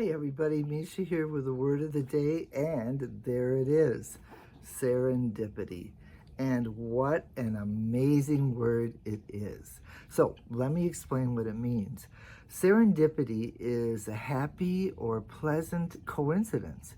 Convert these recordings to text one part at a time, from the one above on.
Hi everybody, Mischa here with the word of the day, and there it is, serendipity. And what an amazing word it is. So let me explain what it means. Serendipity is a happy or pleasant coincidence,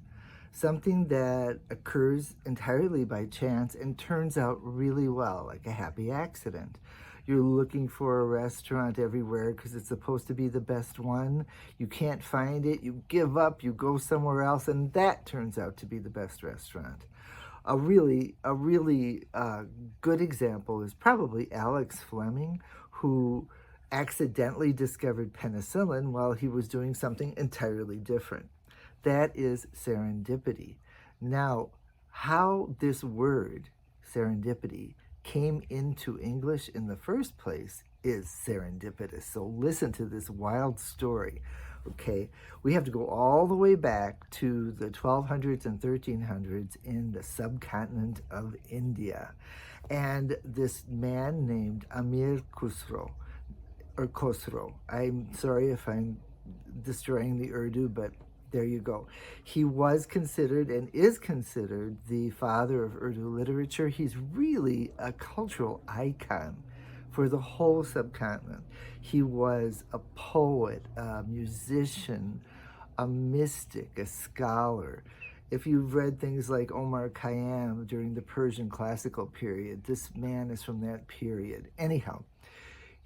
something that occurs entirely by chance and turns out really well, like a happy accident. You're looking for a restaurant everywhere because it's supposed to be the best one. You can't find it, you give up, you go somewhere else, and that turns out to be the best restaurant. A really good example is probably Alex Fleming, who accidentally discovered penicillin while he was doing something entirely different. That is serendipity. Now, how this word, serendipity, came into English in the first place is serendipitous. So listen to this wild story, okay? We have to go all the way back to the 1200s and 1300s in the subcontinent of India. And this man named Amir Khusro, or Khosrow, I'm sorry if I'm destroying the Urdu, but there you go. He was considered and is considered the father of Urdu literature. He's really a cultural icon for the whole subcontinent. He was a poet, a musician, a mystic, a scholar. If you've read things like Omar Khayyam during the Persian classical period, this man is from that period. Anyhow,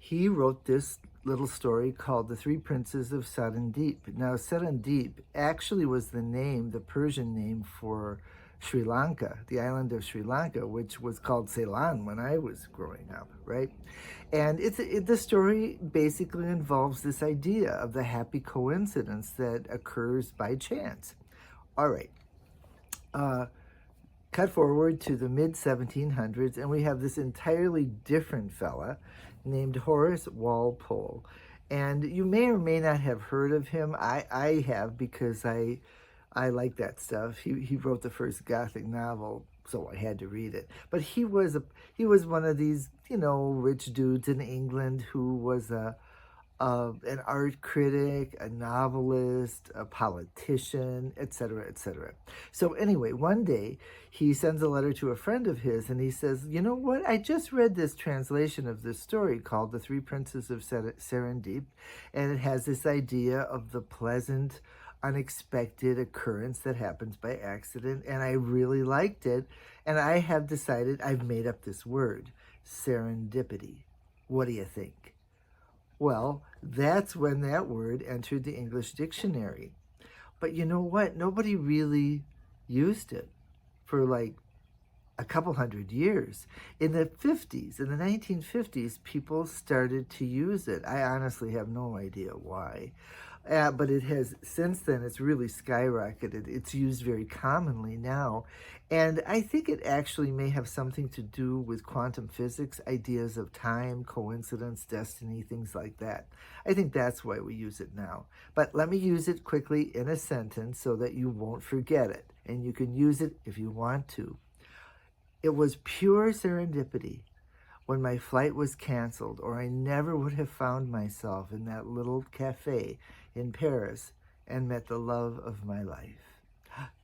he wrote this little story called The Three Princes of Serendip. Now, Serendip actually was the name, the Persian name for Sri Lanka, the island of Sri Lanka, which was called Ceylon when I was growing up, right? And the story basically involves this idea of the happy coincidence that occurs by chance. All right. Cut forward to the mid-1700s, and we have this entirely different fella named Horace Walpole. And you may or may not have heard of him. I have, because I like that stuff. He wrote the first Gothic novel, so I had to read it. But he was one of these, rich dudes in England who was an art critic, a novelist, a politician, etc., etc. So anyway, one day he sends a letter to a friend of his and he says, you know what, I just read this translation of this story called The Three Princes of Serendip, and it has this idea of the pleasant, unexpected occurrence that happens by accident, and I really liked it, and I have decided I've made up this word, serendipity. What do you think? Well, that's when that word entered the English dictionary. But you know what? Nobody really used it for like a couple hundred years. In the 1950s, people started to use it. I honestly have no idea why. But it has, since then, it's really skyrocketed. It's used very commonly now. And I think it actually may have something to do with quantum physics, ideas of time, coincidence, destiny, things like that. I think that's why we use it now. But let me use it quickly in a sentence so that you won't forget it. And you can use it if you want to. It was pure serendipity when my flight was canceled, or I never would have found myself in that little cafe in Paris and met the love of my life.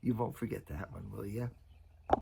You won't forget that one, will you?